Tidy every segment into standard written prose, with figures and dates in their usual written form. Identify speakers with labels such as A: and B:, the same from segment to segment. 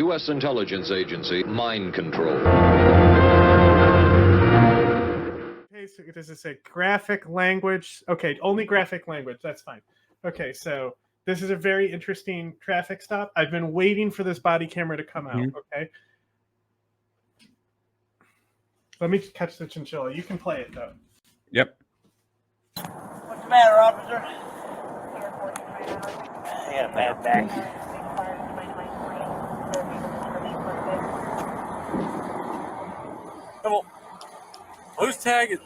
A: U.S. intelligence agency, mind control.
B: Okay, so does it say graphic language? Okay, only graphic language. That's fine. Okay, so this is a very interesting traffic stop. I've been waiting for this body camera to come out. Okay. Let me catch the chinchilla. You can play it, though.
C: Yep.
D: What's the matter, officer? I got a bad back.
E: Come on. Whose tag's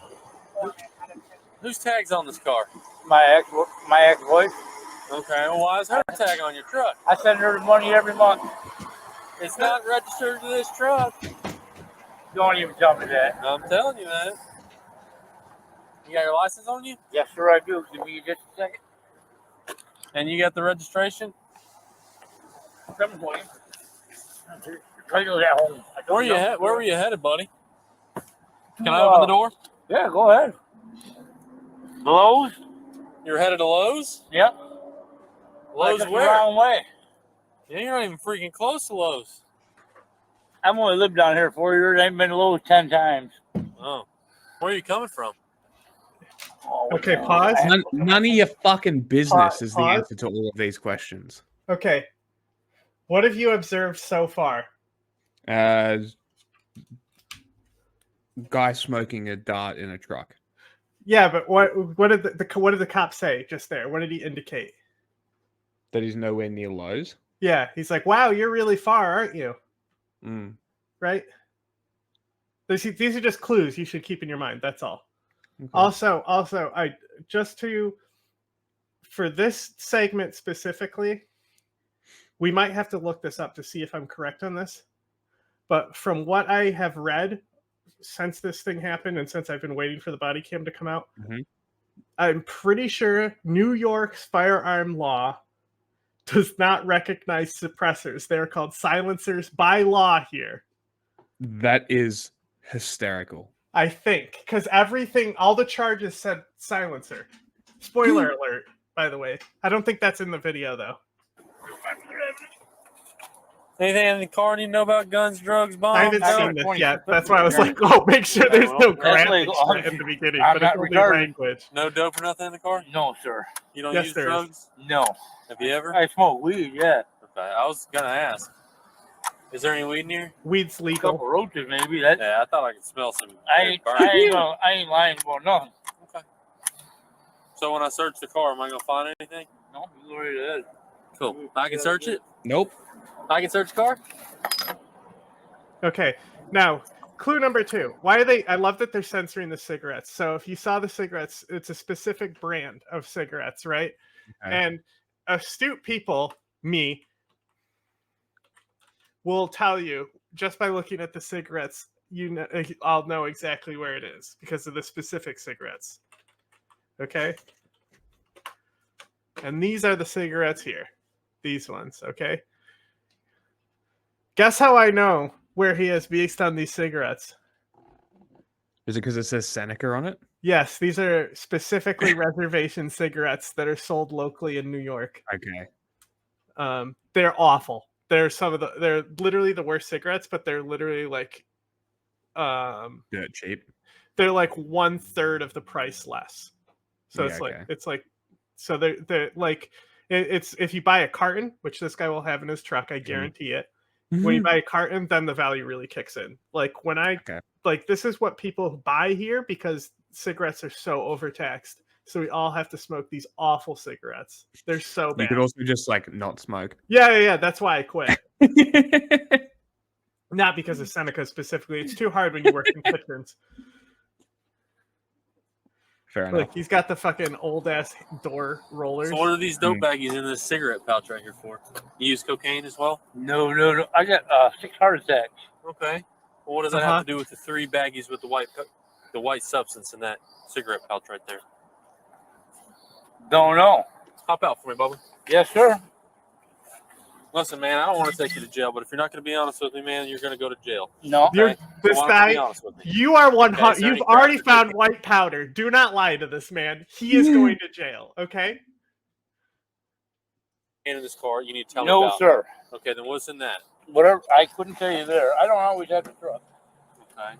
E: on this car?
D: My ex-wife.
E: Okay, well, why is her tag on your truck?
D: I send her the money every month.
E: It's not registered to this truck.
D: Don't even tell me that.
E: I'm telling you, man. You got your license on you?
D: Yes, sir, I do. Give me just a second.
E: And you got the registration?
D: Where
E: were you headed, buddy? Can I open the door?
D: Yeah, go ahead. Lowe's?
E: You're headed to Lowe's?
D: Yep.
E: Lowe's
D: the
E: where?
D: wrong way.
E: Yeah, you're not even freaking close to Lowe's.
D: I've only lived down here 4 years. I ain't been to Lowe's 10 times.
E: Oh. Where are you coming from?
B: Okay, pause.
C: None of your fucking business is the
B: Pause.
C: answer to all of these questions.
B: Okay. What have you observed so far?
C: Guy smoking a dart in a truck.
B: Yeah, but what did the cop say just there? What did he indicate?
C: That he's nowhere near Lowe's.
B: Yeah, he's like, "Wow, you're really far, aren't you?"
C: Mm.
B: Right? These are just clues you should keep in your mind. That's all.
C: Okay.
B: Also, for this segment specifically, we might have to look this up to see if I'm correct on this. But from what I have read since this thing happened and since I've been waiting for the body cam to come out, I'm pretty sure New York's firearm law does not recognize suppressors. They're called silencers by law here.
C: That is hysterical.
B: I think, because all the charges said silencer. Spoiler alert, by the way. I don't think that's in the video, though.
E: Anything in the car need to know about guns, drugs, bombs?
B: I haven't seen this yet. That's why I was like, oh, make sure there's no graphic shit in the beginning.
D: I'm
B: But it's
D: not
B: only
D: retarded.
B: language.
E: No dope or nothing in the car?
D: No, sir.
E: You don't
B: Yes,
E: use
B: there is.
E: drugs?
D: No.
E: Have you ever?
D: I smoke weed, yeah.
E: Okay, I was going to ask. Is there any weed in here?
B: Weed's
D: A
B: legal.
D: couple roaches, maybe. That
E: Yeah, I thought I could smell some.
D: I ain't lying about nothing.
E: Okay. So when I search the car, am I going to find anything?
D: No, you go right ahead.
E: Cool. I can search it?
C: Nope.
E: I can search the car?
B: Okay, now, clue number 2. Why are they... I love that they're censoring the cigarettes. So if you saw the cigarettes, it's a specific brand of cigarettes, right?
C: Okay.
B: And astute people, me, will tell you, just by looking at the cigarettes, I'll know exactly where it is because of the specific cigarettes. Okay? And these are the cigarettes here. These ones, okay? Guess how I know where he is based on these cigarettes?
C: Is it because it says Seneca on it?
B: Yes, these are specifically reservation cigarettes that are sold locally in New York.
C: Okay.
B: They're awful. They're literally the worst cigarettes, but they're literally like
C: Dirt cheap.
B: they're like 1/3 of the price less. So
C: Yeah,
B: they're like it's if you buy a carton, which this guy will have in his truck, I guarantee it. When you buy a carton, then the value really kicks in. Like like this is what people buy here because cigarettes are so overtaxed. So we all have to smoke these awful cigarettes. They're so bad.
C: You could also just like not smoke.
B: Yeah. That's why I quit. Not because of Seneca specifically. It's too hard when you work in kitchens.
C: Fair enough.
B: Like he's got the fucking old ass door rollers.
E: So what are these dope baggies in this cigarette pouch right here for? You use cocaine as well?
D: No. I got 6 heart attacks.
E: Okay. Well, what does that have to do with the 3 baggies with the white substance in that cigarette pouch right there?
D: Don't know.
E: Hop out for me, Bubba.
D: Yes, sir.
E: Listen, man, I don't want to take you to jail, but if you're not going to be honest with me, man, you're going to go to jail.
D: No.
B: This
E: Why don't
B: guy,
E: you be honest with me?
B: you are 100.
E: is there
B: You've
E: any
B: already
E: crack
B: found
E: or
B: white powder. Do not lie to this man. He is going to jail. Okay.
E: In this car, you need to tell me
D: No,
E: about.
D: sir.
E: Okay, then what's in that?
D: Whatever. I couldn't tell you there. I don't always have the truck.
E: Okay.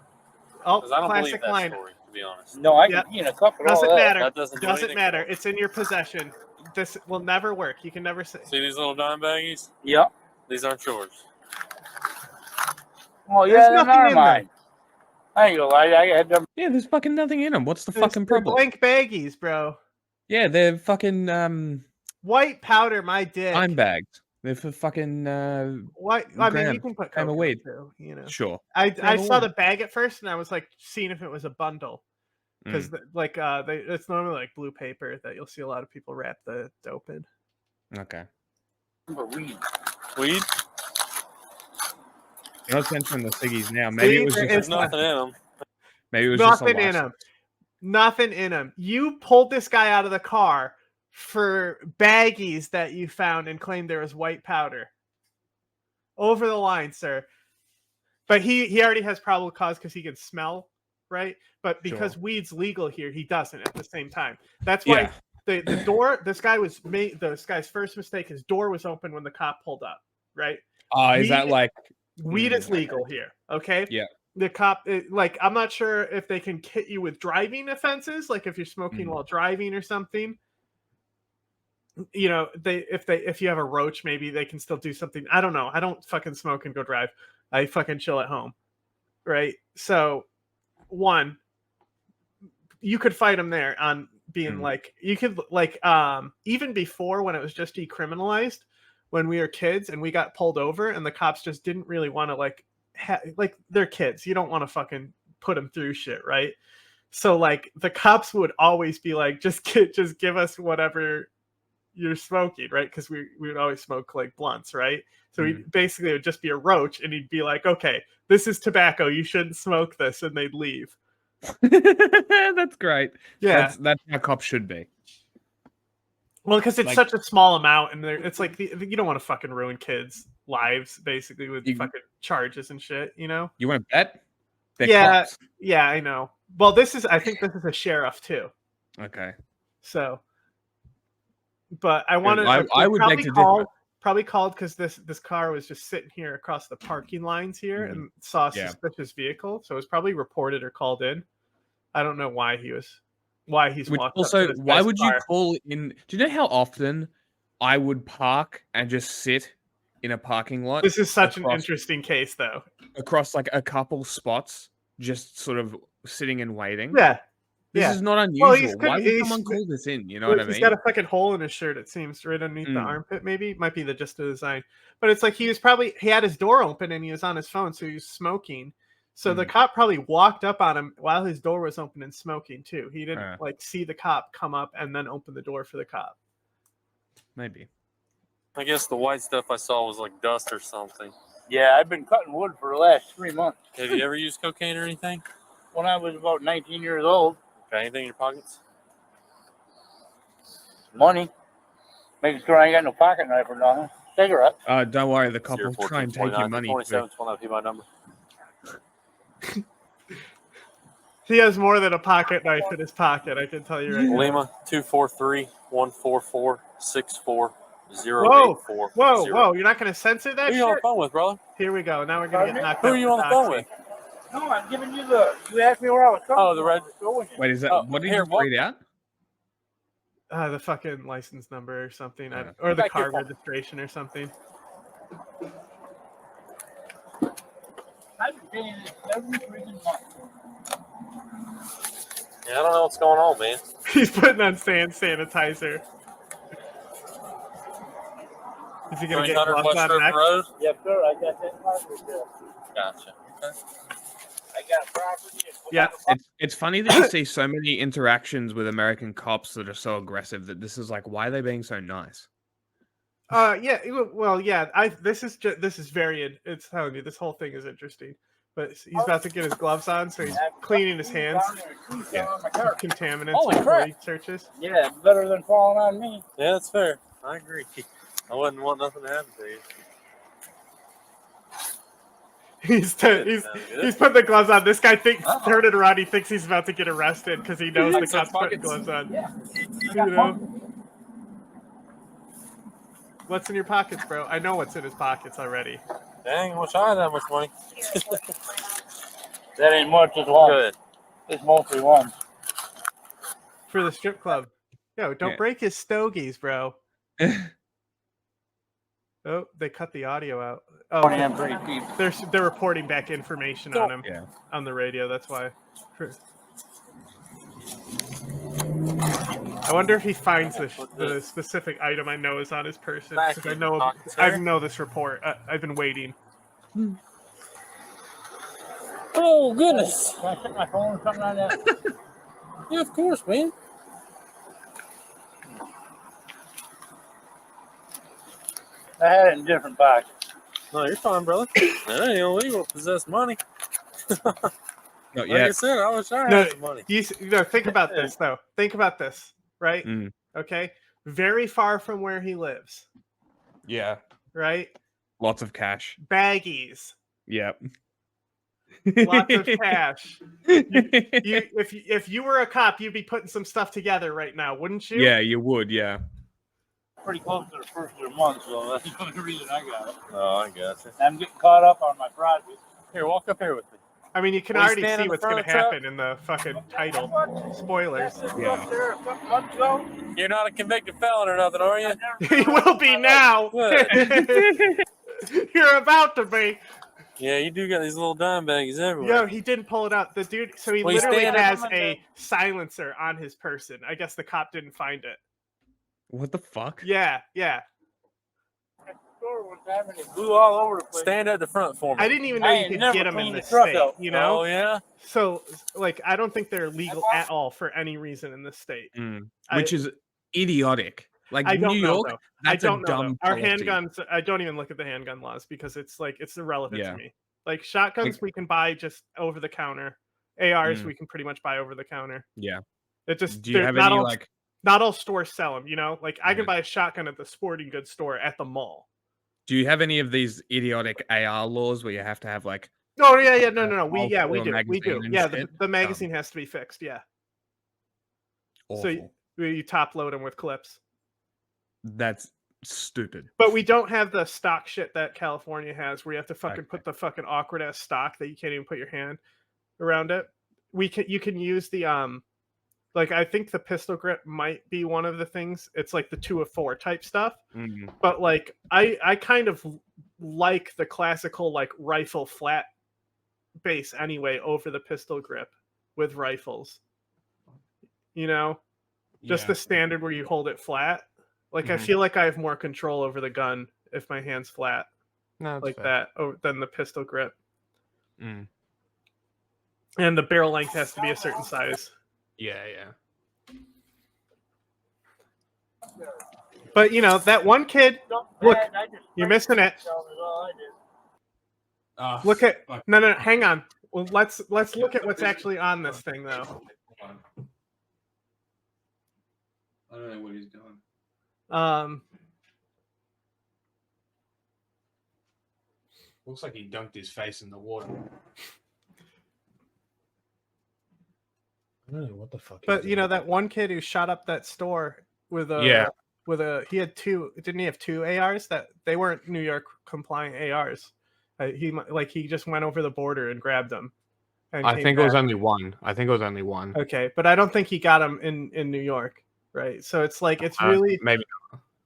B: Oh,
E: Because I don't believe
B: classic
E: that
B: line.
E: story, to be honest.
D: No, I
B: Yep.
D: can key in a couple.
B: Doesn't
D: all that.
B: matter.
E: That doesn't do
B: Doesn't
E: anything
B: matter.
E: for it.
B: It's in your possession. This will never work. You can never say.
E: See these little dime baggies?
D: Yep.
E: These aren't yours.
D: Oh
B: There's
D: yeah, they're
B: nothing in
D: mine. I ain't gonna lie. I had them.
C: Yeah, there's fucking nothing in them. What's the fucking
B: They're
C: problem?
B: blank baggies, bro.
C: Yeah, they're fucking
B: White powder, my dick.
C: dime bags. They're for fucking
B: White. I mean, you
C: grams.
B: can put
C: Gram of
B: coke in
C: weed.
B: it too. You know.
C: Sure.
B: I
C: Gram of
B: saw
C: weed.
B: the bag at first, and I was like seeing if it was a bundle because it's normally like blue paper that you'll see a lot of people wrap the dope in.
C: Okay.
D: Weed.
E: Weed?
C: You're not mentioning the ciggies now. Maybe it was
B: There
C: just
E: There's nothing in them.
C: maybe it was just a
B: Nothing in
C: license.
B: them. Nothing in them. You pulled this guy out of the car for baggies that you found and claimed there was white powder. Over the line, sir. But he already has probable cause because he can smell, right? But because weed's legal here, he doesn't at the same time. That's why the door. This guy's first mistake. His door was open when the cop pulled up, right?
C: Oh, is that like
B: Weed is legal here, okay?
C: Yeah.
B: The cop, I'm not sure if they can hit you with driving offenses, like if you're smoking while driving or something. You know, if you have a roach, maybe they can still do something. I don't know. I don't fucking smoke and go drive. I fucking chill at home, right? So, one, you could fight him there on being like, you could even before when it was just decriminalized, when we were kids and we got pulled over and the cops just didn't really want to like they're kids. You don't want to fucking put them through shit, right? So like the cops would always be like, just give us whatever you're smoking, right? Because we would always smoke like blunts, right? So basically it would just be a roach and he'd be like, okay, this is tobacco. You shouldn't smoke this. And they'd leave.
C: That's great.
B: Yeah.
C: That's how cops should be.
B: Well, because it's
C: Like-
B: such a small amount, and it's like you don't want to fucking ruin kids' lives, basically, with fucking charges and shit. You know?
C: You want to bet? They're
B: Yeah,
C: cops.
B: yeah, I know. Well, I think this is a sheriff too.
C: Okay.
B: So, but I wanted.
C: I would beg to differ.
B: Probably called because this car was just sitting here across the parking lines here and saw a suspicious vehicle, so it was probably reported or called in. I don't know why he's
C: Which
B: walked
C: also,
B: up to this
C: why
B: guy's
C: would
B: car.
C: you call in? Do you know how often I would park and just sit in a parking lot?
B: This is such an interesting case, though.
C: Across like a couple spots, just sort of sitting and waiting.
B: Yeah.
C: This is not unusual. Why would someone call this in? You know what I mean?
B: He's got a fucking hole in his shirt, it seems, right underneath the armpit, maybe. Might be just the design. But it's like he had his door open and he was on his phone, so he was smoking. So the cop probably walked up on him while his door was open and smoking too. He didn't see the cop come up and then open the door for the cop.
C: Maybe.
E: I guess the white stuff I saw was like dust or something.
D: Yeah, I've been cutting wood for the last 3 months.
E: Have you ever used cocaine or anything?
D: When I was about 19 years old.
E: Got anything in your pockets?
D: Money. Making sure I ain't got no pocket knife or nothing. Cigarette.
C: Don't worry, the cop will try and take your money.
E: 27, 29, my number.
B: He has more than a pocket knife in his pocket, I can tell you right now.
E: Lima 243-144-64-084.
B: Whoa, you're not going to censor that
E: Who are you on the phone with, brother?
B: Here we go. Now we're going to get knocked
E: Who
B: out.
E: are you on the phone with?
D: No, I'm giving you you asked me where I was coming
E: Oh, the red.
C: Wait, is that what did you read out?
B: The fucking license number or something,
C: Yeah.
B: or the car registration or something.
D: I've been paying this every freaking month.
E: Yeah, I don't know what's going on, man.
B: He's putting on hand sanitizer. Is he going to get
E: 300
B: gloves
E: West
B: on
E: River
B: next?
E: Road?
D: Yes, sir. I got that property there.
E: Gotcha. Okay.
D: I got property.
B: Yeah.
C: It's funny that you see so many interactions with American cops that are so aggressive that this is like, why are they being so nice?
B: Yeah. Well, yeah. This is very. It's telling you this whole thing is interesting. But he's about to get his gloves on, so he's cleaning his hands. Contaminants
E: Holy
B: before
E: crap.
B: he searches.
D: Yeah, better than falling on me.
E: Yeah, that's fair. I agree. I wouldn't want nothing to happen to you.
B: He's putting the gloves on. This guy turned it around. He thinks he's about to get arrested because he knows the cop's putting gloves on.
D: Yeah.
B: You know? What's in your pockets, bro? I know what's in his pockets already.
E: Dang, I wish I had that much money.
D: That ain't much. It's one.
E: Good.
D: It's mostly one.
B: For the strip club. Yo, don't
C: Yeah.
B: break his stogies, bro. Oh, they cut the audio out. Oh,
D: I'm pretty cheap.
B: they're reporting back information on him
C: Yeah.
B: on the radio. That's why. I wonder if he finds the specific item I know is on his person.
E: Back
B: Because
E: in the pockets
B: I
E: there.
B: know this report. I've been waiting.
E: Oh, goodness.
D: Can I put my phone or something like that?
E: Yeah, of course, man.
D: I had it in different pockets.
E: No, you're fine, brother. That ain't illegal to possess money.
C: Not
E: Like I
C: yet.
E: said, I wish I
B: No,
E: had some money.
B: think about this though. Think about this, right?
C: Mm.
B: Okay, very far from where he lives,
C: Yeah.
B: right?
C: Lots of cash.
B: Baggies,
C: Yep.
B: lots of cash. If you were a cop, you'd be putting some stuff together right now, wouldn't you?
C: Yeah, you would. Yeah.
D: Pretty close to the first of the month, so that's the only reason I got it.
E: Oh, I got you.
D: I'm getting caught up on my project.
E: Here, walk up here with me.
B: I mean, you can
E: Will you
B: already
E: stand
B: see
E: in the
B: what's going to
E: front truck?
B: happen in the fucking title. Spoilers.
C: Yeah.
D: There a couple months ago.
E: You're not a convicted felon or nothing, are you?
B: He will be now.
E: Good.
B: You're about to be.
E: Yeah, you do got these little dime baggies everywhere.
B: Yo, he didn't pull it out. The dude, so he
E: Will you
B: literally
E: stand up?
B: has a silencer on his person. I guess the cop didn't find it.
C: What the fuck?
B: Yeah.
D: One time and it blew all over the place.
E: Stand at the front for me.
B: I didn't even know
D: I
B: you
D: ain't
B: could
D: never
B: get them in
D: cleaned
B: this
D: the truck
B: state.
D: out.
B: You know,
E: Oh, yeah?
B: so like I don't think they're legal at all for any reason in this state.
C: Which is idiotic. Like
B: I don't
C: New
B: know,
C: York,
B: though.
C: that's
B: I don't
C: a
B: know.
C: dumb
B: Though. Our
C: policy.
B: handguns. I don't even look at the handgun laws because it's irrelevant
C: Yeah.
B: to me. Like shotguns, we can buy just over the counter. ARs, we can pretty much buy over the counter.
C: Yeah.
B: It just
C: Do you have any like?
B: not all stores sell them. You know, like I can
C: Yeah.
B: buy a shotgun at the sporting goods store at the mall.
C: Do you have any of these idiotic AR laws where you have to have like?
B: Oh yeah, no. We
C: Or
B: do.
C: magazine and
B: Yeah,
C: shit?
B: the magazine has to be fixed. Yeah.
C: Awful.
B: So you top load them with clips.
C: That's stupid.
B: But we don't have the stock shit that California has, where you have to fucking
C: Okay.
B: put the fucking awkward ass stock that you can't even put your hand around it. You can use the like I think the pistol grip might be one of the things. It's like the 2 of 4 type stuff. But like I kind of like the classical like rifle flat base anyway over the pistol grip with rifles. You know, just the standard where you hold it flat. Like I feel like I have more control over the gun if my hand's flat like that than the pistol grip. And the barrel length has to be a certain size.
C: Yeah.
B: But you know that one kid. Look, you're missing it. Look at no. Hang on. Well, let's look at what's actually on this thing though.
C: I don't know what he's doing. Looks like he dunked his face in the water. I don't know what the fuck.
B: But you know that one kid who shot up that store with a he had 2. Didn't he have 2 ARs that they weren't New York compliant ARs? He just went over the border and grabbed them. And
C: I
B: came
C: think it was
B: back.
C: only one.
B: Okay, but I don't think he got them in New York, right? So it's like it's really
C: maybe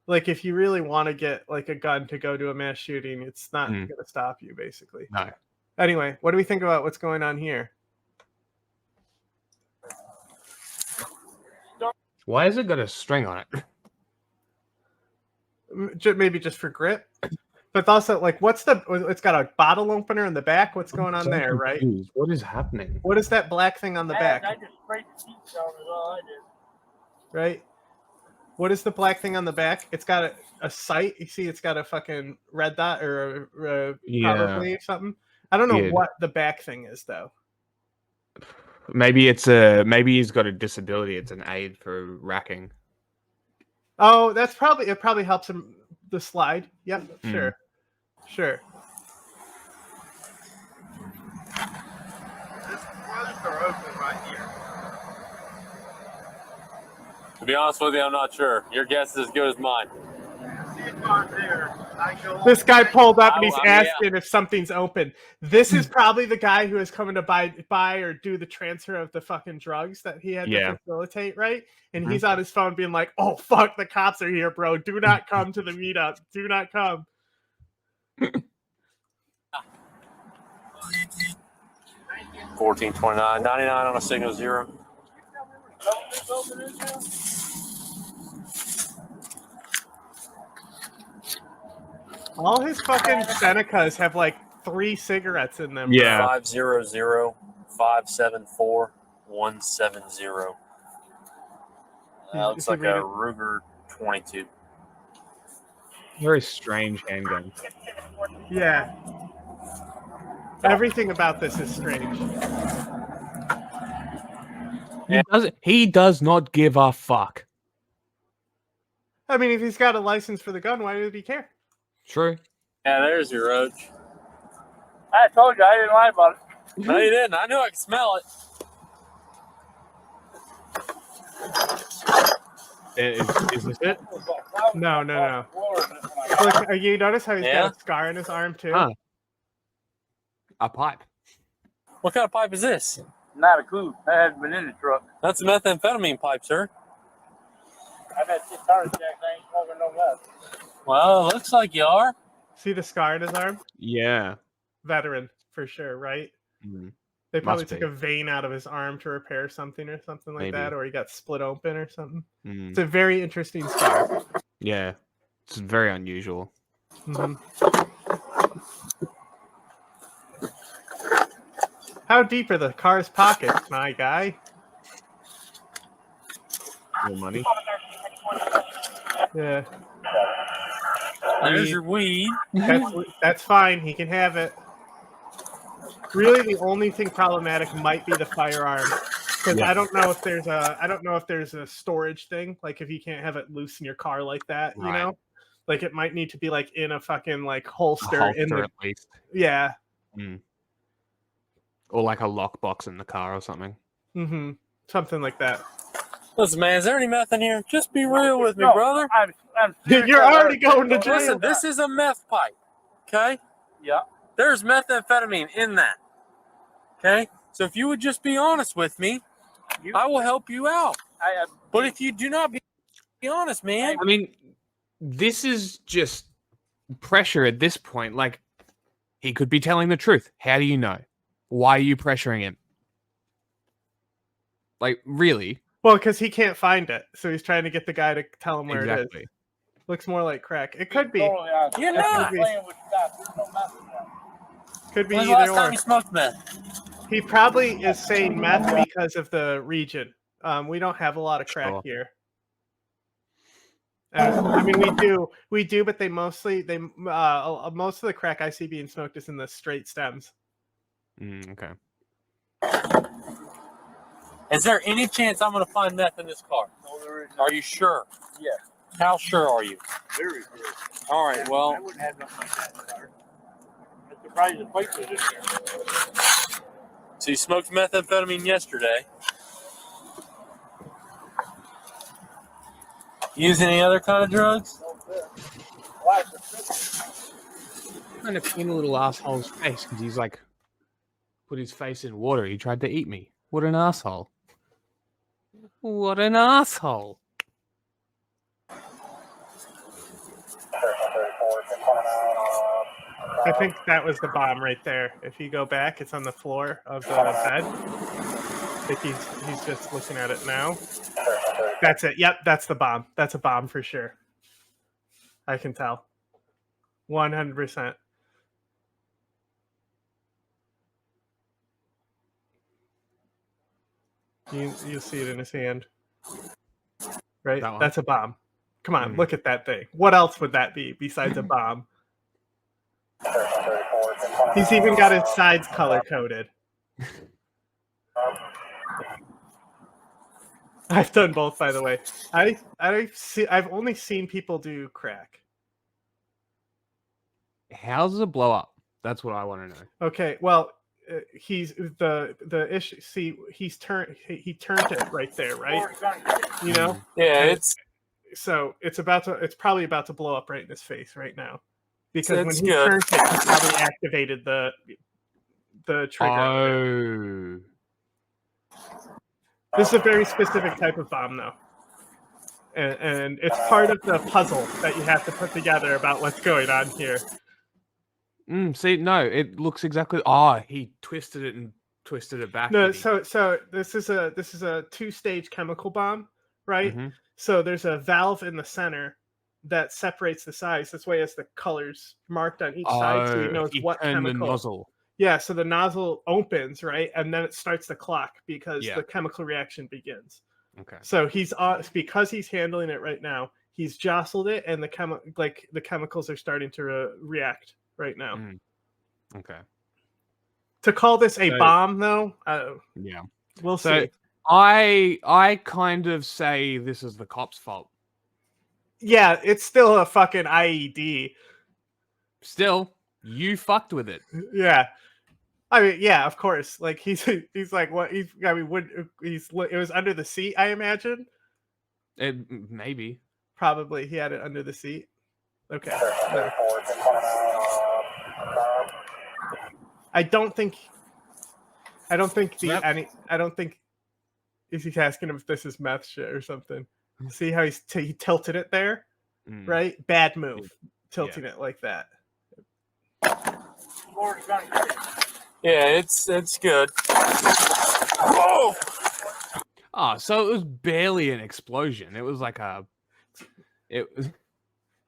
B: like if you really want to get like a gun to go to a mass shooting, it's not going to stop you basically.
C: no.
B: Anyway, what do we think about what's going on here?
C: Why has it got a string on it?
B: Maybe just for grip. But also, like, it's got a bottle opener in the back. What's going on there, right?
C: What is happening?
B: What is that black thing on the back?
D: I just sprayed the seats down is all I did.
B: Right? What is the black thing on the back? It's got a sight. You see, it's got a fucking red dot or probably something. I don't know what the back thing is, though.
C: Maybe he's got a disability. It's an aid for racking.
B: Oh, it probably helps him the slide. Yep, sure. This closed or open right here.
E: To be honest with you, I'm not sure. Your guess is as good as mine.
B: See it's on there. This guy pulled up and he's
E: Yeah.
B: asking if something's open. This is probably the guy who is coming to buy or do the transfer of the fucking drugs that he had to facilitate, right? And he's on his phone being like, "Oh fuck, the cops are here, bro. Do not come to the meetup. Do not come."
E: 1429, 99 on a signal 0.
B: All his fucking Senecas have like 3 cigarettes in them.
C: Yeah.
E: 500 574 170. That looks
B: Is he
E: like a
B: reading?
E: Ruger 22.
C: Very strange handgun.
B: Yeah. Everything about this is strange.
C: He does not give a fuck.
B: I mean, if he's got a license for the gun, why would he care?
C: True.
E: Yeah, there's your roach.
D: I told you I didn't lie about it.
E: No, you didn't. I knew I could smell it.
C: Is this it?
B: No. Look, you notice how he's got a scar in his arm too?
C: Huh. A pipe.
E: What kind of pipe is this?
D: Not a clue. I hadn't been in the truck.
E: That's a methamphetamine pipe, sir.
D: I've had 6 heart attacks. I ain't smoking no meth.
E: Well, it looks like you are.
B: See the scar in his arm?
C: Yeah.
B: Veteran, for sure, right?
C: Mm.
B: They probably
C: Must
B: took
C: be.
B: a vein out of his arm to repair something or something like
C: Maybe.
B: that, or he got split open or something.
C: Mm.
B: It's a very interesting scar.
C: Yeah. It's very unusual.
B: Mhm. How deep are the car's pockets, my guy?
C: More money.
B: Yeah.
E: There's your weed.
B: That's fine. He can have it. Really, the only thing problematic might be the firearm, because I don't know if there's a storage thing. Like if you can't have it loose in your car like that, you know, like it might need to be like in a fucking like holster in the
C: at least.
B: yeah.
C: Mm. Or like a lockbox in the car or something.
B: Mm-hmm. Something like that.
E: Listen, man, is there any meth in here? Just be real with me,
D: No,
E: brother.
D: I'm
B: You're already going to jail.
E: Listen, this is a meth pipe, okay?
D: Yeah.
E: There's methamphetamine in that, okay? So if you would just be honest with me, I will help you out. But if you do not be honest, man.
C: I mean, this is just pressure at this point. Like, he could be telling the truth. How do you know? Why are you pressuring him? Like, really?
B: Well, because he can't find it, so he's trying to get the guy to tell him where it is.
C: Exactly.
B: Looks more like crack. It could be.
E: You're not.
D: playing with stuff. There's no meth in there.
B: Could be
E: When's the last
B: either
E: time
B: or.
E: you smoked meth?
B: He probably is saying meth because of the region. We don't have a lot of crack here. I mean, we do, but most of the crack I see being smoked is in the straight stems.
C: Okay.
E: Is there any chance I'm going to find meth in this car?
D: No, there is not.
E: Are you sure?
D: Yeah.
E: How sure are you?
D: Very good.
E: All right, well,
D: I wouldn't have nothing like that in the car. I'm surprised the pipe was in there.
E: so you smoked methamphetamine yesterday. Use any other kind of drugs?
C: Kind of in a little asshole's face because he's like, put his face in water. He tried to eat me. What an asshole. What an asshole.
B: I think that was the bomb right there. If you go back, it's on the floor of the bed. I think he's just looking at it now. That's it. Yep, that's the bomb. That's a bomb for sure. I can tell. 100%. You see it in his hand. Right? That's a bomb. Come on, look at that thing. What else would that be besides a bomb? He's even got his sides color-coded. I've done both, by the way. I've only seen people do crack.
C: How does it blow up? That's what I want to know.
B: Okay, well, he's the issue. See, he turned it right there, right? You know?
E: Yeah, it's
B: so it's probably about to blow up right in his face right now. because when
E: It's
B: he
E: good.
B: turned it, he probably activated the trigger.
C: Oh.
B: This is a very specific type of bomb, though. And it's part of the puzzle that you have to put together about what's going on here.
C: See, no, it looks exactly. Oh, he twisted it and twisted it back.
B: No,
C: did he?
B: so this is a 2-stage chemical bomb, right?
C: Mhm.
B: So there's a valve in the center that separates the sides. This way, as the colors marked on each side, so he knows
C: he
B: what
C: turned the
B: chemical.
C: nozzle.
B: Yeah, so the nozzle opens, right, and then it starts the clock because
C: Yeah.
B: the chemical reaction begins.
C: Okay.
B: So he's because he's handling it right now. He's jostled it, and the chemicals are starting to react right now.
C: Okay.
B: To call this a
C: So-
B: bomb, though,
C: Yeah.
B: we'll
C: So
B: see.
C: I kind of say this is the cops' fault.
B: Yeah, it's still a fucking IED.
C: Still, you fucked with it.
B: Yeah. I mean, yeah, of course. Like he's like what it was under the seat, I imagine.
C: Maybe.
B: Probably he had it under the seat. Okay. No. I don't think is he asking him if this is meth shit or something. See how he tilted it there? Right? Bad move. Tilting it like that.
E: Yeah, it's good. Oh!
C: Oh, so it was barely an explosion. It was like it was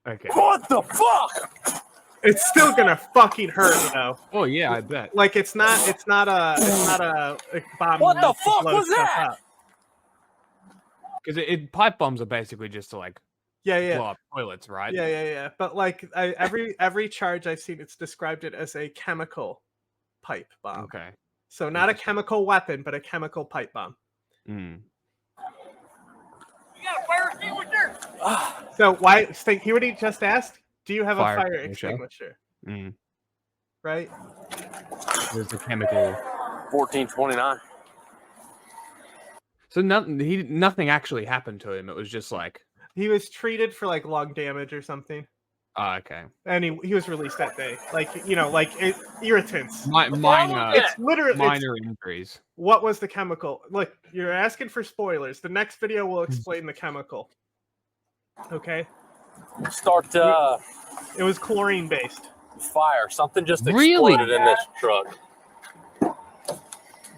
C: okay.
E: What the fuck?
B: It's still gonna fucking hurt, though.
C: Oh yeah, I bet.
B: Like it's not a bomb.
E: What the
B: to
E: fuck
B: blow
E: was
B: stuff
E: that?
B: up.
C: Because pipe bombs are basically just to like
B: Yeah.
C: blow up toilets, right?
B: Yeah. But like every charge I've seen, it's described it as a chemical pipe bomb.
C: Okay.
B: So not a chemical weapon, but a chemical pipe bomb.
C: Mm.
D: You got a fire extinguisher?
B: So why? Hear what he just asked? Do you have
C: Fire
B: a fire
C: extinguisher.
B: extinguisher?
C: Mm.
B: Right.
C: There's the chemical.
E: 1429.
C: So nothing actually happened to him. It was just like,
B: He was treated for like lung damage or something,
C: oh, okay.
B: and he was released that day. Like irritants.
C: Minor
B: It's literally
C: minor injuries.
B: What was the chemical? Look, you're asking for spoilers. The next video will explain the chemical. Okay.
E: Start
B: It was chlorine based.
E: fire. Something just
C: Really?
E: exploded in this truck.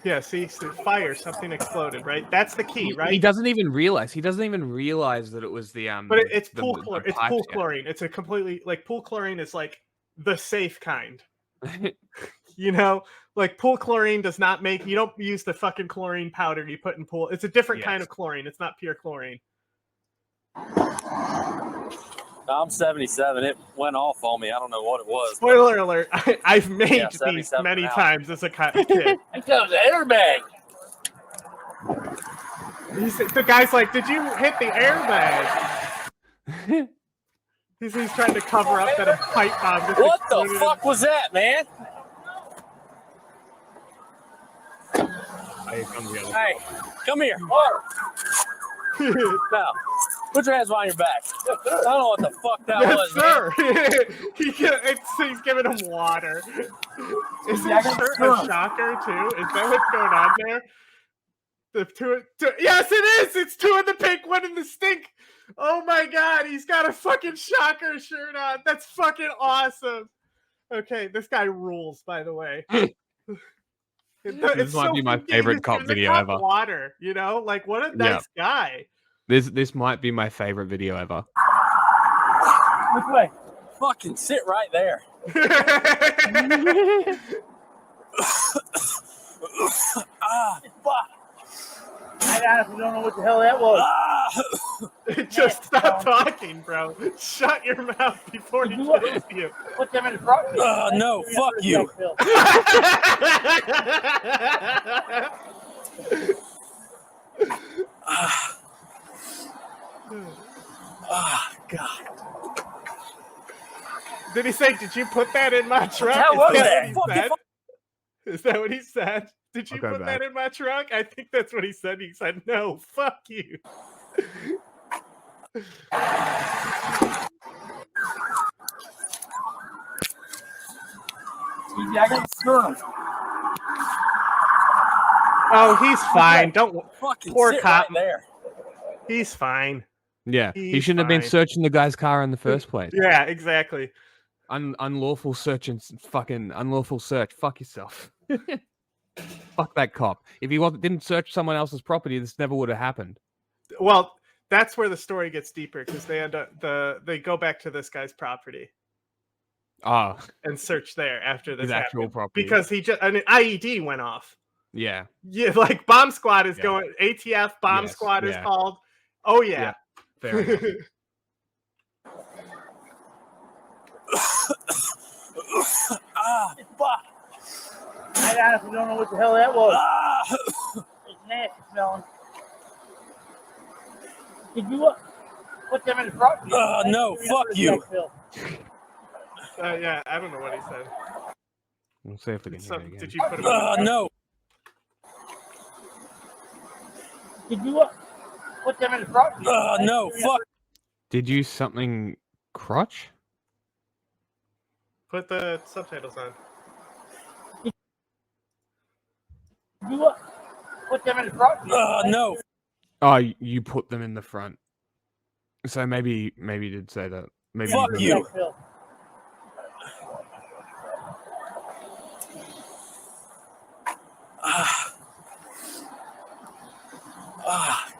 B: Yeah, see, fire, something exploded, right? That's the key, right?
C: He doesn't even realize. He doesn't even realize that it was the
B: But it's
C: the-
B: pool
C: the
B: chlorine. It's
C: pipes,
B: pool
C: yeah.
B: chlorine. It's a completely like pool chlorine is like the safe kind. You know, like pool chlorine does not make. You don't use the fucking chlorine powder you put in pool. It's a different kind
C: Yes.
B: of chlorine. It's not pure chlorine.
E: I'm 77. It went off on me. I don't know what it was.
B: Spoiler alert! I've made
E: Yeah,
B: these
E: 77
B: many
E: now.
B: times as a kid.
D: That was an airbag.
B: The guy's like, "Did you hit the airbag?" He's trying to cover up that a pipe bomb. just
E: What the
B: exploded.
E: fuck was that, man?
C: Hey, come together.
E: Hey, come here. Now, put your hands behind your back. I don't know what the fuck that
B: Yes,
E: was,
B: sir. He's giving him water. Is his shirt a shocker too? Is that what's going on there? The two, yes, it is. It's two in the pink, one in the stink. Oh my god, he's got a fucking shocker shirt on. That's fucking awesome. Okay, this guy rules. By the way,
C: This might be my favorite cop video ever.
B: Water, you know, like what a nice guy.
C: This might be my favorite video ever.
E: Which way? Fucking sit right there. Fuck.
D: I honestly don't know what the hell that was.
B: Just stop talking, bro. Shut your mouth before he kills you.
D: Put them in the front.
E: No, fuck you. God.
B: Did he say, "Did you put that in my truck"?
E: hell was
B: Is
E: that?
B: what he said? Is that what he said? Did you
C: Okay,
B: put
C: back.
B: that in my truck? I think that's what he said. He said, "No, fuck you."
D: I got sperm.
B: Oh, he's fine. Don't.
E: Fucking
B: Poor
E: sit
B: cop.
E: right there.
B: He's fine.
C: Yeah, he
B: He's
C: shouldn't have been
B: fine.
C: searching the guy's car in the first place.
B: Yeah, exactly.
C: Unlawful search and fucking unlawful search. Fuck yourself. Fuck that cop. If he didn't search someone else's property, this never would have happened.
B: Well, that's where the story gets deeper because they end up they go back to this guy's property
C: Ah,
B: and search there after this
C: his actual
B: happened
C: property.
B: because an IED went off.
C: Yeah.
B: Yeah, like bomb squad is
C: Yeah.
B: going. ATF bomb
C: Yes,
B: squad is
C: yeah.
B: called. Oh yeah.
C: Fair enough.
D: Ah, fuck. I honestly don't know what the hell that was. It's nasty smelling. Did you put them in the front?
E: No, fuck you.
B: Yeah, I don't know what he said.
C: We'll see if we can hear it again.
B: Did you put him in the
E: No.
D: Did you put them in the front?
E: No, fuck.
C: Did you something crotch?
B: Put the subtitles on.
D: Did you put them in the front?
E: No.
C: Oh, you put them in the front. So maybe you did say that. Maybe
E: Fuck
C: didn't.
E: you.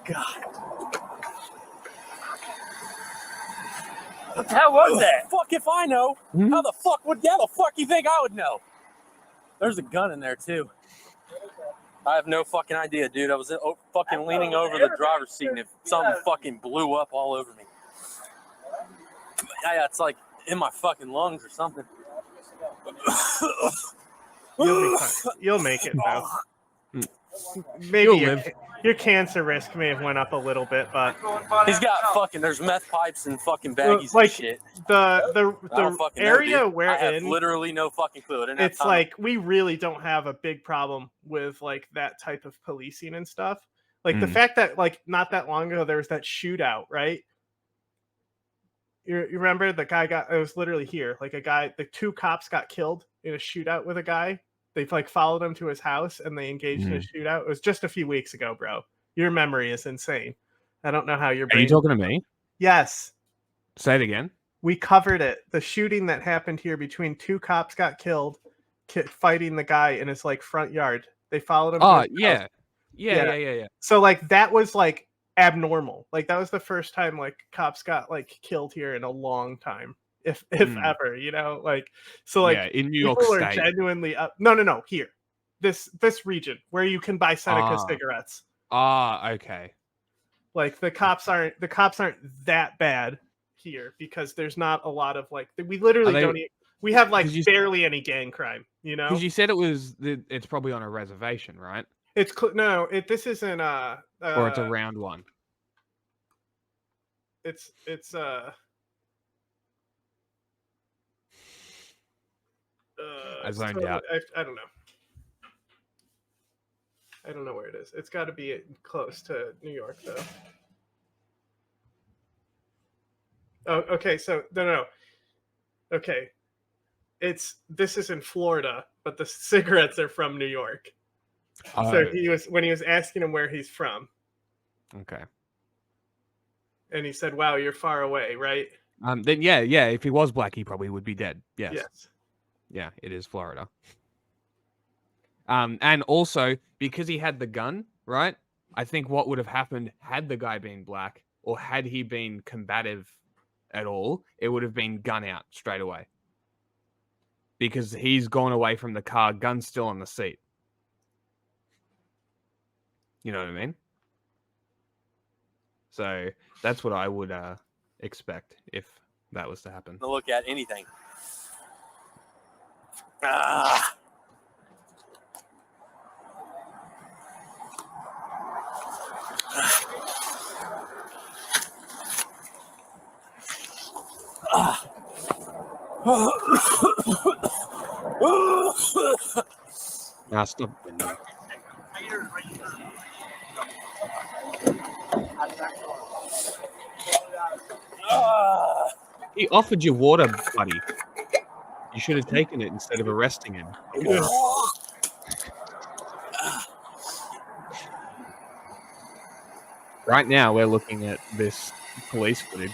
E: God.
D: What the hell was that?
E: Fuck if I know.
C: Hmm?
E: How the fuck you think I would know? There's a gun in there too. I have no fucking idea, dude. I was fucking leaning over the driver's seat and something fucking blew up all over me. Yeah, it's like in my fucking lungs or something.
B: You'll be fine. You'll make it though. Maybe
C: You'll live.
B: Your cancer risk may have went up a little bit, but
E: He's got fucking. There's meth pipes and fucking baggies
B: like
E: and shit.
B: the
E: I don't fucking
B: area
E: know, dude.
B: we're
E: I have
B: in,
E: literally no fucking clue. I didn't have
B: it's
E: time.
B: like we really don't have a big problem with like that type of policing and stuff. Like the fact that like not that long ago there was that shootout, right? You remember the guy it was literally here. Like the two cops got killed in a shootout with a guy. They like followed him to his house and they engaged in a shootout. It was just a few weeks ago, bro. Your memory is insane. I don't know how your brain.
C: Are you talking to me?
B: Yes.
C: Say it again.
B: We covered it. The shooting that happened here between two cops got killed fighting the guy in his like front yard. They followed him.
C: Oh,
B: to his
C: yeah.
B: house.
C: Yeah.
B: So like that was like abnormal. Like that was the first time like cops got like killed here in a long time. If ever, you know, like so like
C: in New York
B: people
C: State.
B: are genuinely up. No, here. This region where you can buy Seneca cigarettes.
C: Okay.
B: Like the cops aren't that bad here because there's not a lot of like we literally don't even, we have like barely any gang crime, you know?
C: Because you said it's probably on a reservation, right?
B: It's this isn't
C: or it's a round one.
B: It's
C: I zoned out.
B: I don't know. I don't know where it is. It's got to be close to New York, though. Oh, okay. So no. Okay, this is in Florida, but the cigarettes are from New York. So when he was asking him where he's from.
C: Okay.
B: And he said, "Wow, you're far away, right?"
C: Then yeah. If he was black, he probably would be dead. Yes.
B: Yes.
C: Yeah, it is Florida. And also because he had the gun, right? I think what would have happened had the guy been black or had he been combative at all, it would have been gun out straight away. Because he's gone away from the car, gun's still on the seat. You know what I mean? So that's what I would expect if that was to happen.
E: To look at anything.
C: Now stop. He offered you water, buddy. You should have taken it instead of arresting him. Right now, we're looking at this police footage.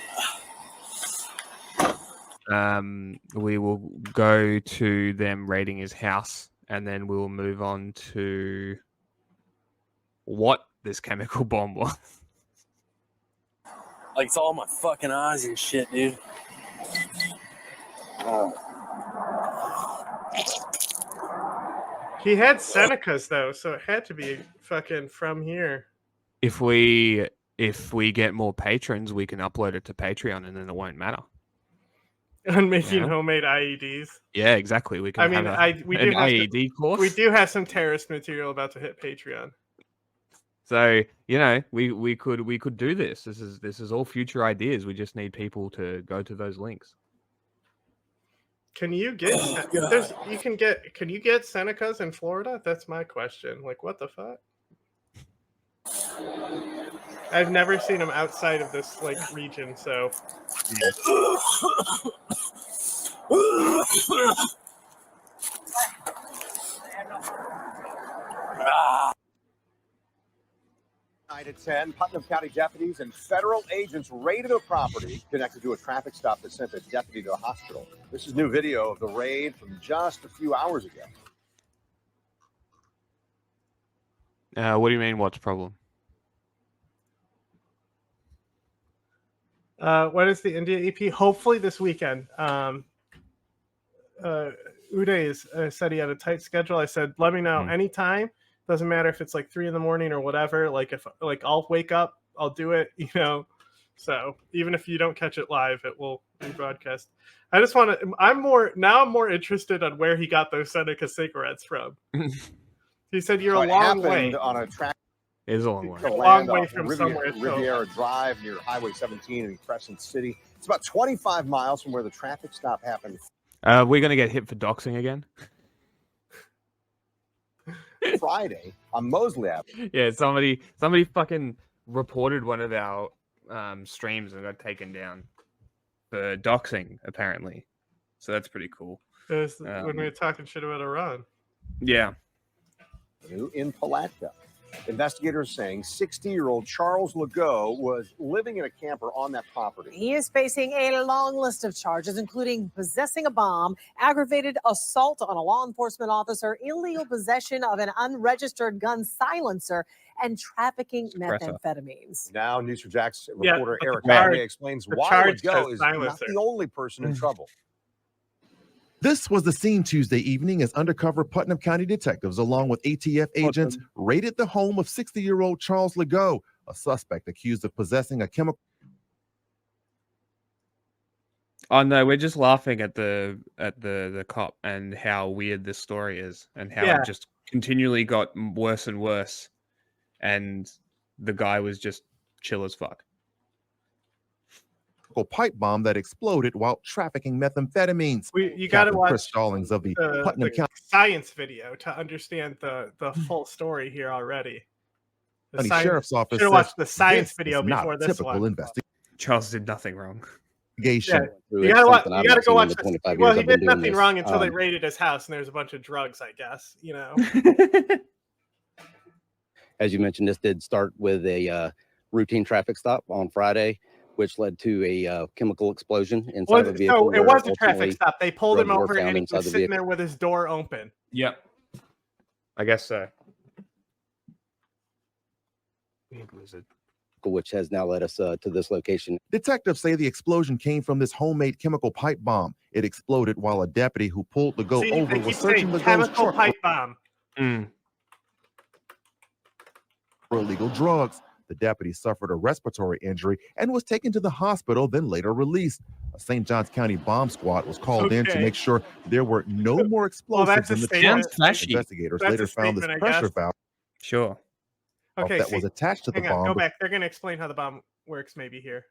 C: We will go to them raiding his house, and then we'll move on to what this chemical bomb was.
E: Like, it's all my fucking eyes and shit, dude.
B: He had Senecas though, so it had to be fucking from here.
C: If we get more patrons, we can upload it to Patreon, and then it won't matter.
B: On making homemade IEDs.
C: Yeah, exactly. We can.
B: We do
C: an
B: have
C: IED course.
B: We do have some terrorist material about to hit Patreon.
C: So we could do this. This is all future ideas. We just need people to go to those links.
B: Can you get? Can you get Senecas in Florida? That's my question. Like, what the fuck? I've never seen them outside of this region. So.
F: Night at 10, Putnam County deputies and federal agents raided a property connected to a traffic stop that sent a deputy to the hospital. This is new video of the raid from just a few hours ago.
C: What do you mean? What's the problem?
B: What is the India EP? Hopefully this weekend. Uday said he had a tight schedule. I said, let me know anytime. Doesn't matter if it's 3 a.m. or whatever. If I'll wake up, I'll do it. So even if you don't catch it live, it will be broadcast. I just want to. I'm more interested on where he got those Seneca cigarettes from. He said you're a long way
F: on a track.
C: It is a long way.
B: A long way from somewhere.
F: Riviera Drive near Highway 17 in Crescent City. It's about 25 miles from where the traffic stop happened.
C: We're gonna get hit for doxing again.
F: Friday on Mosley Avenue.
C: Yeah, somebody fucking reported one of our streams and got taken down for doxing, apparently. So that's pretty cool.
B: When we were talking shit about Iran.
C: Yeah.
F: In Palatka. Investigators saying 60-year-old Charles Legault was living in a camper on that property.
G: He is facing a long list of charges, including possessing a bomb, aggravated assault on a law enforcement officer, illegal possession of an unregistered gun silencer, and trafficking methamphetamines.
F: Now, News4Jack's reporter Eric Harvey explains why Legault is not the only person in trouble.
H: This was the scene Tuesday evening as undercover Putnam County detectives, along with ATF agents, raided the home of 60-year-old Charles Legault, a suspect accused of possessing a chemical.
C: Oh no, we're just laughing at the cop and how weird this story is, and how it just continually got worse and worse, and the guy was just chill as fuck.
H: Pipe bomb that exploded while trafficking methamphetamines.
B: You got to watch
H: Chris Stallings of the Putnam County
B: science video to understand the full story here already. The
H: Sheriff's Office
B: should have watched the science video before this
H: typical
B: one.
H: Investigation.
C: Charles did nothing wrong.
B: You gotta go watch. Well, he did nothing wrong until they raided his house and there's a bunch of drugs, I guess.
I: As you mentioned, this did start with a routine traffic stop on Friday, which led to a chemical explosion inside the vehicle.
B: No, it was a traffic stop. They pulled him over and he was sitting there with his door open.
C: Yep. I guess so. Weird wizard.
I: Which has now led us to this location.
H: Detectives say the explosion came from this homemade chemical pipe bomb. It exploded while a deputy who pulled Legault over was searching Legault's
B: chemical
H: truck
B: pipe bomb
H: for illegal drugs. The deputy suffered a respiratory injury and was taken to the hospital, then later released. A St. Johns County bomb squad was called in to make sure there were no more explosives in the truck. Investigators later found this pressure valve.
C: Sure.
B: Okay,
H: that was attached to the bomb.
B: Go back. They're going to explain how the bomb works maybe here.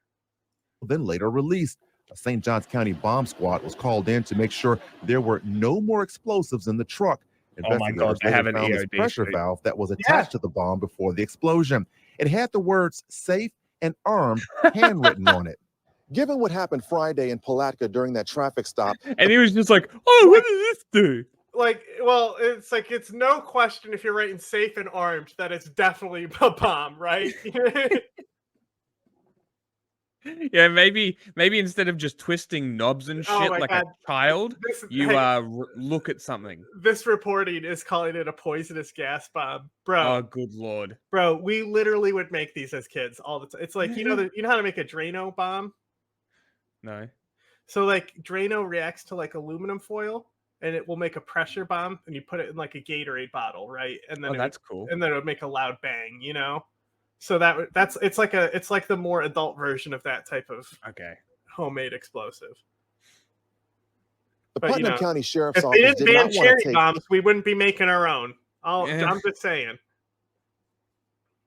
H: Then later released. A St. Johns County bomb squad was called in to make sure there were no more explosives in the truck.
C: Oh my God, they have an
H: found this pressure valve that was attached to the bomb before the explosion. It had the words "safe" and "armed" handwritten on it. Given what happened Friday in Palatka during that traffic stop,
C: And he was just like, oh, what does this do?
B: Like, well, it's like, it's no question if you're writing safe and armed that it's definitely a bomb, right?
C: Yeah, maybe instead of just twisting knobs and
B: Oh
C: shit
B: my
C: like
B: God.
C: a child, you
B: Hey,
C: look at something.
B: this reporting is calling it a poisonous gas bomb, bro.
C: Oh, good lord.
B: Bro, we literally would make these as kids all the time. It's like, you know how to make a Drano bomb?
C: No.
B: So like Drano reacts to like aluminum foil, and it will make a pressure bomb, and you put it in like a Gatorade bottle, right? And then
C: that's cool.
B: And then it would make a loud bang, you know. So it's like the more adult version of that type of homemade explosive.
H: the
B: But,
H: Putnam County Sheriff's
B: if they
H: Office
B: didn't
H: did
B: ban
H: not want
B: cherry
H: to take
B: bombs, we wouldn't be making our own. I'm just saying.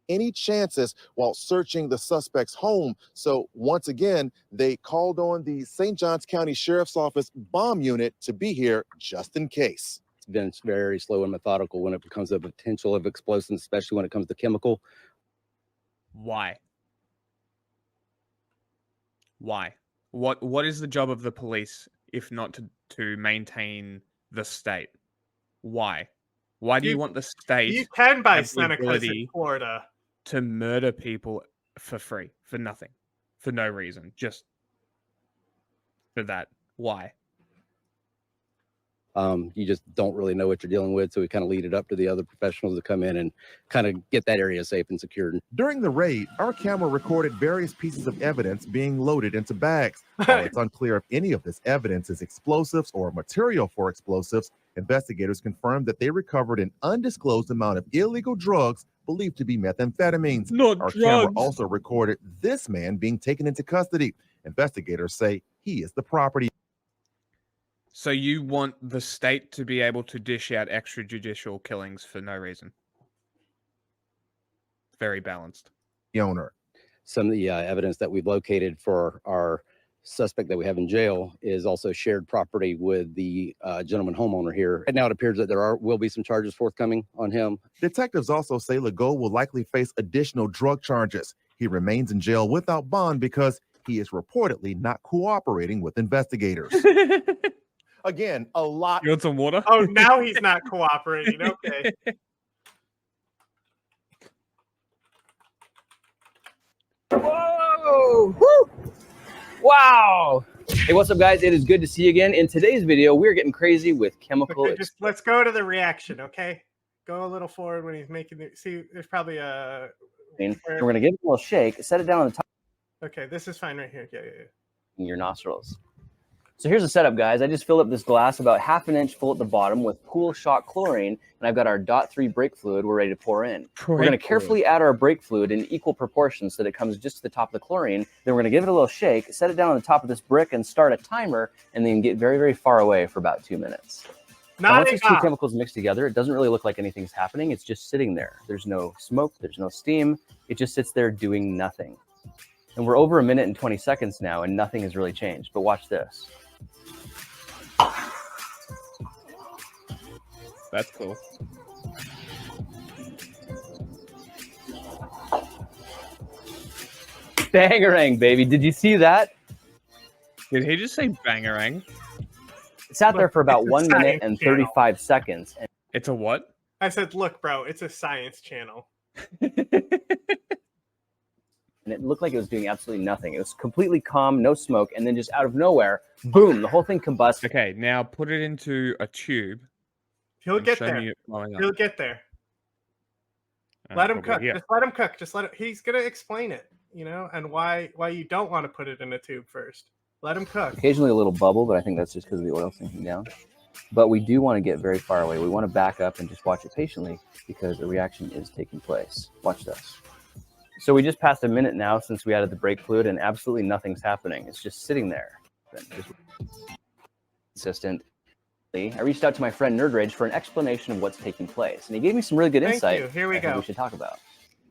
H: any chances while searching the suspect's home. So once again, they called on the St. Johns County Sheriff's Office bomb unit to be here just in case.
I: It's been very slow and methodical when it becomes a potential of explosives, especially when it comes to chemical.
C: Why? What is the job of the police if not to maintain the state? Why do you want the state?
B: You can buy
C: have the
B: Senecas in
C: ability
B: Florida
C: to murder people for free, for nothing, for no reason, just for that? Why?
I: You just don't really know what you're dealing with, so we kind of lead it up to the other professionals to come in and kind of get that area safe and secured.
H: During the raid, our camera recorded various pieces of evidence being loaded into bags. While it's unclear if any of this evidence is explosives or material for explosives, investigators confirmed that they recovered an undisclosed amount of illegal drugs believed to be methamphetamines. Our camera also recorded this man being taken into custody. Investigators say he is the property.
C: So you want the state to be able to dish out extrajudicial killings for no reason? Very balanced.
H: Owner.
I: Some of the evidence that we've located for our suspect that we have in jail is also shared property with the gentleman homeowner here. Right now, it appears that will be some charges forthcoming on him.
H: Detectives also say Legault will likely face additional drug charges. He remains in jail without bond because he is reportedly not cooperating with investigators. Again, a lot.
C: You want some water?
B: Oh, now he's not cooperating. Okay.
J: Whoa! Woo! Wow! Hey, what's up, guys? It is good to see you again. In today's video, we're getting crazy with chemical.
B: Okay, let's go to the reaction, okay? Go a little forward when he's making the. See, there's probably a.
J: We're going to give it a little shake, set it down on the top.
B: Okay, this is fine right here. Yeah.
J: In your nostrils. So here's the setup, guys. I just filled up this glass about ½ an inch full at the bottom with pool shock chlorine, and I've got our .3 brake fluid we're ready to pour in. We're going to carefully add our brake fluid in equal proportions so that it comes just to the top of the chlorine. Then we're going to give it a little shake, set it down on the top of this brick, and start a timer, and then get very, very far away for about 2 minutes. Now, once these two chemicals mix together, it doesn't really look like anything's happening. It's just sitting there. There's no smoke. There's no steam. It just sits there doing nothing. And we're over 1 minute and 20 seconds now, and nothing has really changed. But watch this.
C: That's cool.
J: Bangarang, baby. Did you see that?
C: Did he just say bangarang?
J: It sat there for about 1 minute and 35 seconds. And
C: it's a what?
B: I said, look, bro, it's a science channel.
J: And it looked like it was doing absolutely nothing. It was completely calm, no smoke, and then just out of nowhere, boom, the whole thing combusted.
C: Okay, now put it into a tube.
B: He'll get there. He'll get there. Let him cook. Just let him cook. He's gonna explain it, you know, and why you don't want to put it in a tube first. Let him cook.
J: Occasionally a little bubble, but I think that's just because of the oil sinking down. But we do want to get very far away. We want to back up and just watch it patiently because the reaction is taking place. Watch this. So we just passed 1 minute now since we added the brake fluid, and absolutely nothing's happening. It's just sitting there. Just consistent. I reached out to my friend Nerd Rage for an explanation of what's taking place, and he gave me some really good insight.
B: Here we go.
J: We should talk about.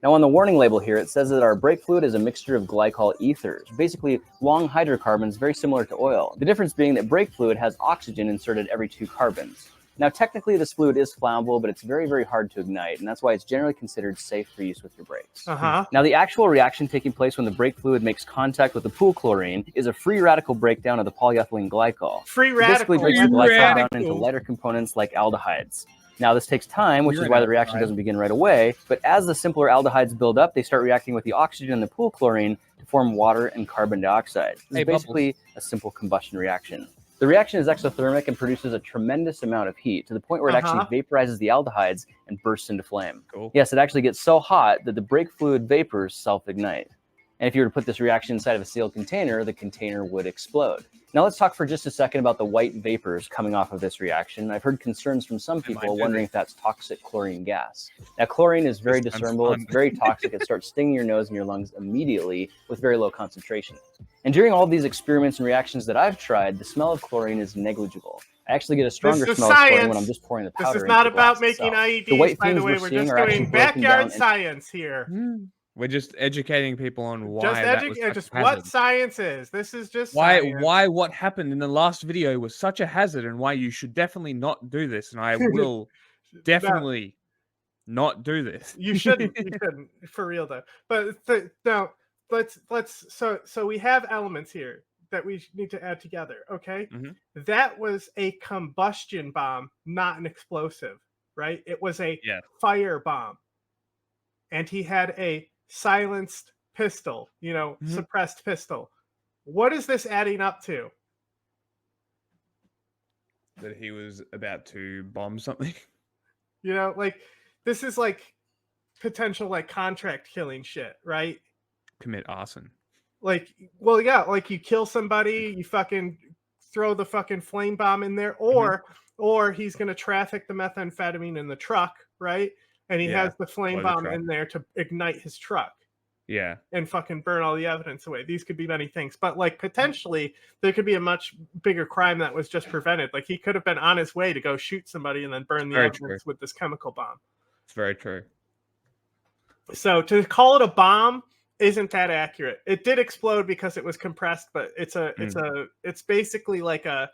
J: Now, on the warning label here, it says that our brake fluid is a mixture of glycol ethers, basically long hydrocarbons very similar to oil. The difference being that brake fluid has oxygen inserted every 2 carbons. Now, technically, this fluid is flammable, but it's very, very hard to ignite, and that's why it's generally considered safe for use with your brakes.
B: Uh-huh.
J: Now, the actual reaction taking place when the brake fluid makes contact with the pool chlorine is a free radical breakdown of the polyethylene glycol.
B: Free
J: It basically
B: radical.
J: breaks the
C: Free
J: glycol down
C: radical.
J: into lighter components like aldehydes. Now, this takes time, which
C: You're
J: is
C: an
J: why the reaction
C: aldehyde.
J: doesn't begin right away, but as the simpler aldehydes build up, they start reacting with the oxygen in the pool chlorine to form water and carbon dioxide. This
C: Hey,
J: is basically a simple combustion reaction. The reaction is exothermic and produces a tremendous amount of heat to the point where it actually vaporizes the aldehydes and bursts into flame.
C: Cool.
J: Yes, it actually gets so hot that the brake fluid vapors self-ignite. And if you were to put this reaction inside of a sealed container, the container would explode. Now let's talk for just a second about the white vapors coming off of this reaction. I've heard concerns from some people wondering if that's toxic chlorine gas. Now, chlorine is very discernible. It's very toxic. It starts stinging your nose and your lungs immediately with very low concentration. And during all of these experiments and reactions that I've tried, the smell of chlorine is negligible. I actually get a stronger smell of chlorine when I'm just pouring the powder
B: This is
J: into
B: not
J: the
B: about
J: glass
B: making
J: itself.
B: IEDs,
J: The white
B: by the
J: fumes
B: way.
J: we're
B: We're
J: seeing
B: just
J: are actually
B: doing
J: broken down
B: backyard
J: and-
B: science here.
C: We're just educating people on why
B: Just
C: that was such
B: just
C: a
B: what
C: hazard.
B: science is. This is just science.
C: Why what happened in the last video was such a hazard, and why you should definitely not do this, and I will definitely not do this.
B: You shouldn't. You shouldn't, for real though. But now let's so we have elements here that we need to add together. Okay, that was a combustion bomb, not an explosive, right? It was a fire bomb, and he had a silenced pistol, suppressed pistol. What is this adding up to?
C: That he was about to bomb something.
B: Like this is like potential like contract killing shit, right?
C: Commit arson.
B: Like, well, yeah, like you kill somebody, you fucking throw the fucking flame bomb in there, or he's gonna traffic the methamphetamine in the truck, right? And he has the flame bomb in there to ignite his truck.
C: Yeah.
B: And fucking burn all the evidence away. These could be many things, but like potentially there could be a much bigger crime that was just prevented. Like he could have been on his way to go shoot somebody and then burn the evidence with this chemical bomb.
C: It's very true.
B: So to call it a bomb isn't that accurate. It did explode because it was compressed, but it's basically like a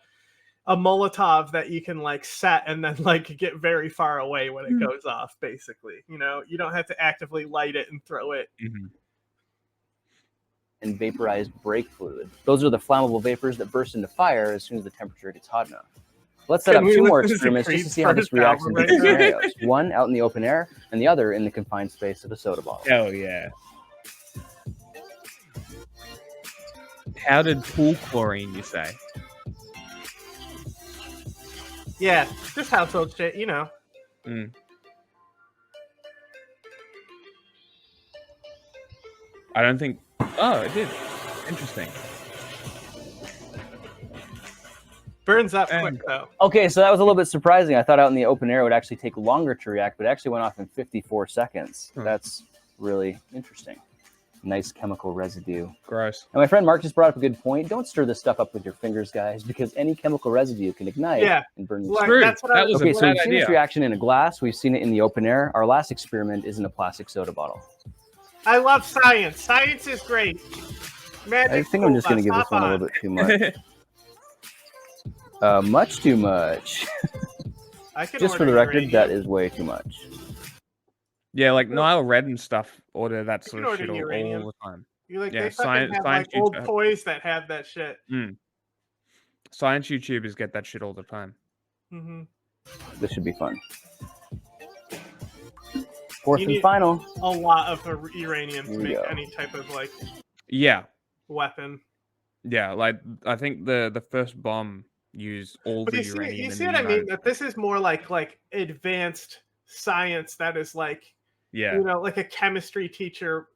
B: Molotov that you can like set and then like get very far away when it goes off, basically. You don't have to actively light it and throw it.
J: And vaporized brake fluid. Those are the flammable vapors that burst into fire as soon as the temperature gets hot enough. Let's set up two more experiments just to see how this reacts in different scenarios. One out in the open air, and the other in the confined space of a soda bottle.
C: Hell yeah. How did pool chlorine, you say?
B: Yeah, just household shit,
C: I don't think... Oh, it did. Interesting.
B: Burns up quick, though.
J: Okay, so that was a little bit surprising. I thought out in the open air it would actually take longer to react, but it actually went off in 54 seconds. That's really interesting. Nice chemical residue.
C: Gross.
J: And my friend Mark just brought up a good point. Don't stir this stuff up with your fingers, guys, because any chemical residue can ignite and burn your
B: Like, that's what
J: Okay, so we've seen this reaction in a glass. We've seen it in the open air. Our last experiment is in a plastic soda bottle.
B: I love science. Science is great.
J: I think I'm just going to give this one a little bit too much. Much too much. Just for the record, that is way too much.
C: Yeah, like Nile Red and stuff order that sort of
B: order
C: shit all
B: uranium.
C: the time.
B: They fucking have like old toys that have that shit.
C: Science YouTubers get that shit all the time.
J: This should be fun. Fourth and final.
B: A lot of uranium to make any type of like weapon.
C: Yeah, like I think the first bomb used all the uranium.
B: You see what I mean? That this is more like advanced science that is like like a chemistry teacher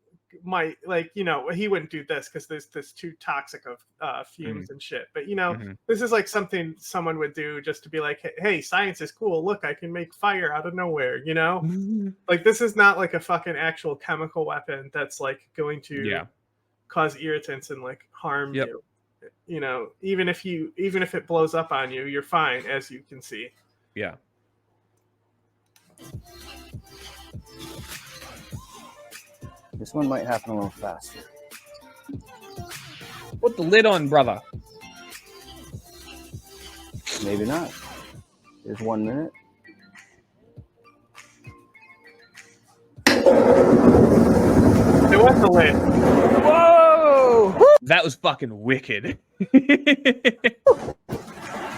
B: might he wouldn't do this because there's too toxic of fumes and shit. But this is like something someone would do just to be like, hey, science is cool. Look, I can make fire out of nowhere. Like this is not like a fucking actual chemical weapon that's like going to cause irritants and like harm you. Even if it blows up on you, you're fine, as you can see.
C: Yeah.
J: This one might happen a little faster.
C: Put the lid on, brother.
J: Maybe not. Here's 1 minute.
B: It was the lid.
C: Whoa! That was fucking wicked.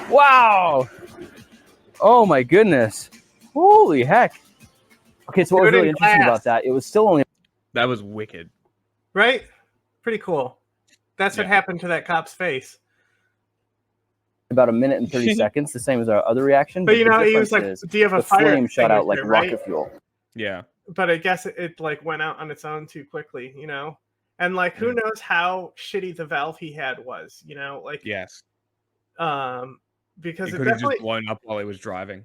J: Wow! Oh my goodness! Holy heck! Okay, so what was really interesting about that? It was still only.
C: That was wicked.
B: Right? Pretty cool. That's what happened to that cop's face.
J: About 1 minute and 30 seconds, the same as our other reaction.
B: But you
J: the
B: know, he was
J: difference
B: like, "Do you have a
J: the
B: fire
J: flame shot out like
B: extinguisher, right?"
J: rocket fuel.
C: Yeah.
B: But I guess it like went out on its own too quickly, you know? And like who knows how shitty the valve he had was, you know? Like
C: Yes.
B: Because
C: It
B: it
C: could have
B: definitely
C: just blown up while he was driving.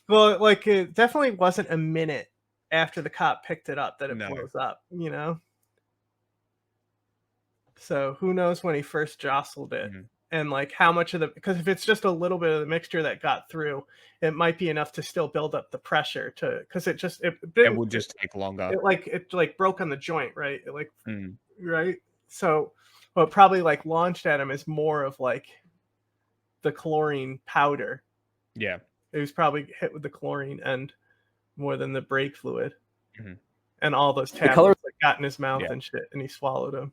B: well, like it definitely wasn't a minute after the cop picked it up that it
C: No.
B: blows up, you know? So who knows when he first jostled it. And like how much of the, because if it's just a little bit of the mixture that got through, it might be enough to still build up the pressure to, because it
C: would just take longer.
B: It like broke on the joint, right? It like right. So what probably like launched at him is more of like the chlorine powder.
C: Yeah.
B: It was probably hit with the chlorine and more than the brake fluid. And all those tablets that got in his mouth and shit, and he swallowed them.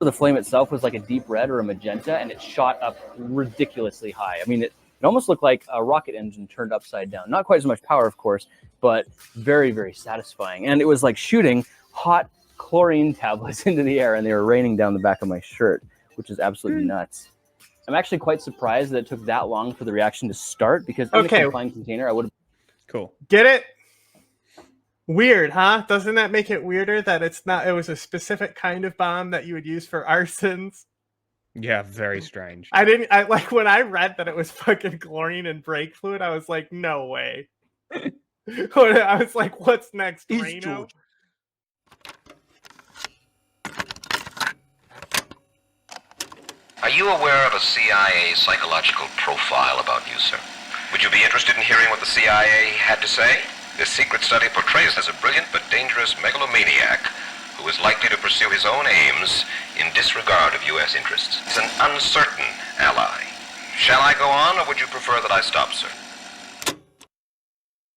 J: The flame itself was like a deep red or a magenta, and it shot up ridiculously high. I mean, it almost looked like a rocket engine turned upside down. Not quite as much power, of course, but very, very satisfying. And it was like shooting hot chlorine tablets into the air, and they were raining down the back of my shirt, which is absolutely nuts. I'm actually quite surprised that it took that long for the reaction to start, because in a confined container, I would have...
B: Cool. Get it? Weird, huh? Doesn't that make it weirder that it was a specific kind of bomb that you would use for arsons?
C: Yeah, very strange.
B: I like when I read that it was fucking chlorine and brake fluid, I was like, no way. I was like, what's next, Reno?
K: Are you aware of a CIA psychological profile about you, sir? Would you be interested in hearing what the CIA had to say? This secret study portrays as a brilliant but dangerous megalomaniac who is likely to pursue his own aims in disregard of U.S. interests. He's an uncertain ally. Shall I go on, or would you prefer that I stop, sir?